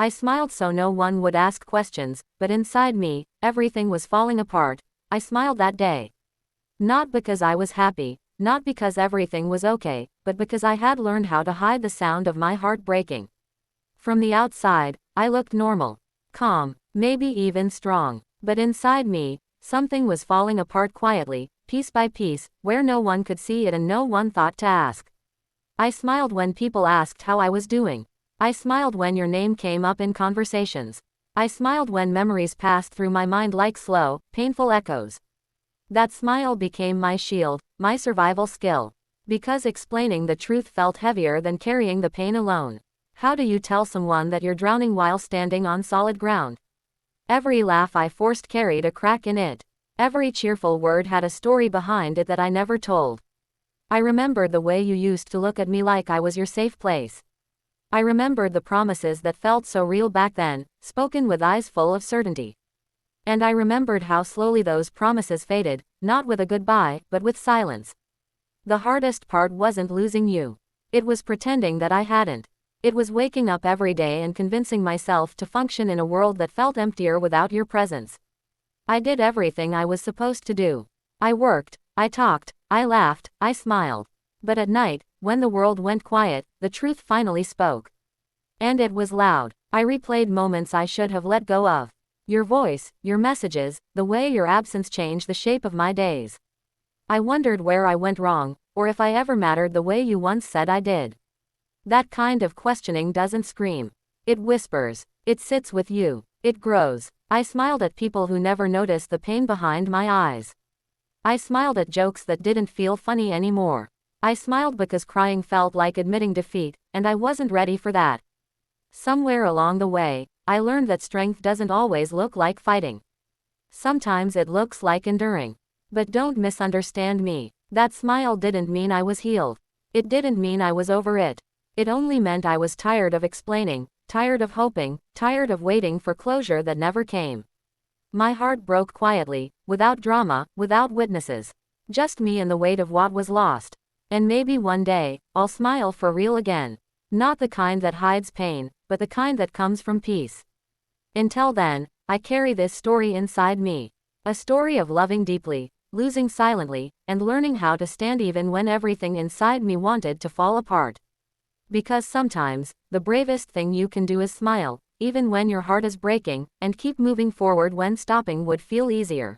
I smiled so no one would ask questions, but inside me, everything was falling apart. I smiled that day. Not because I was happy, not because everything was okay, but because I had learned how to hide the sound of my heart breaking. From the outside, I looked normal, calm, maybe even strong. But inside me, something was falling apart quietly, piece by piece, where no one could see it and no one thought to ask. I smiled when people asked how I was doing. I smiled when your name came up in conversations. I smiled when memories passed through my mind like slow, painful echoes. That smile became my shield, my survival skill. Because explaining the truth felt heavier than carrying the pain alone. How do you tell someone that you're drowning while standing on solid ground? Every laugh I forced carried a crack in it. Every cheerful word had a story behind it that I never told. I remembered the way you used to look at me like I was your safe place. I remembered the promises that felt so real back then, spoken with eyes full of certainty. And I remembered how slowly those promises faded, not with a goodbye, but with silence. The hardest part wasn't losing you. It was pretending that I hadn't. It was waking up every day and convincing myself to function in a world that felt emptier without your presence. I did everything I was supposed to do. I worked, I talked, I laughed, I smiled. But at night, when the world went quiet, the truth finally spoke. And it was loud. I replayed moments I should have let go of. Your voice, your messages, the way your absence changed the shape of my days. I wondered where I went wrong, or if I ever mattered the way you once said I did. That kind of questioning doesn't scream. It whispers. It sits with you. It grows. I smiled at people who never noticed the pain behind my eyes. I smiled at jokes that didn't feel funny anymore. I smiled because crying felt like admitting defeat, and I wasn't ready for that. Somewhere along the way, I learned that strength doesn't always look like fighting. Sometimes it looks like enduring. But don't misunderstand me. That smile didn't mean I was healed. It didn't mean I was over it. It only meant I was tired of explaining, tired of hoping, tired of waiting for closure that never came. My heart broke quietly, without drama, without witnesses. Just me and the weight of what was lost. And maybe one day, I'll smile for real again. Not the kind that hides pain, but the kind that comes from peace. Until then, I carry this story inside me. A story of loving deeply, losing silently, and learning how to stand even when everything inside me wanted to fall apart. Because sometimes, the bravest thing you can do is smile, even when your heart is breaking, and keep moving forward when stopping would feel easier.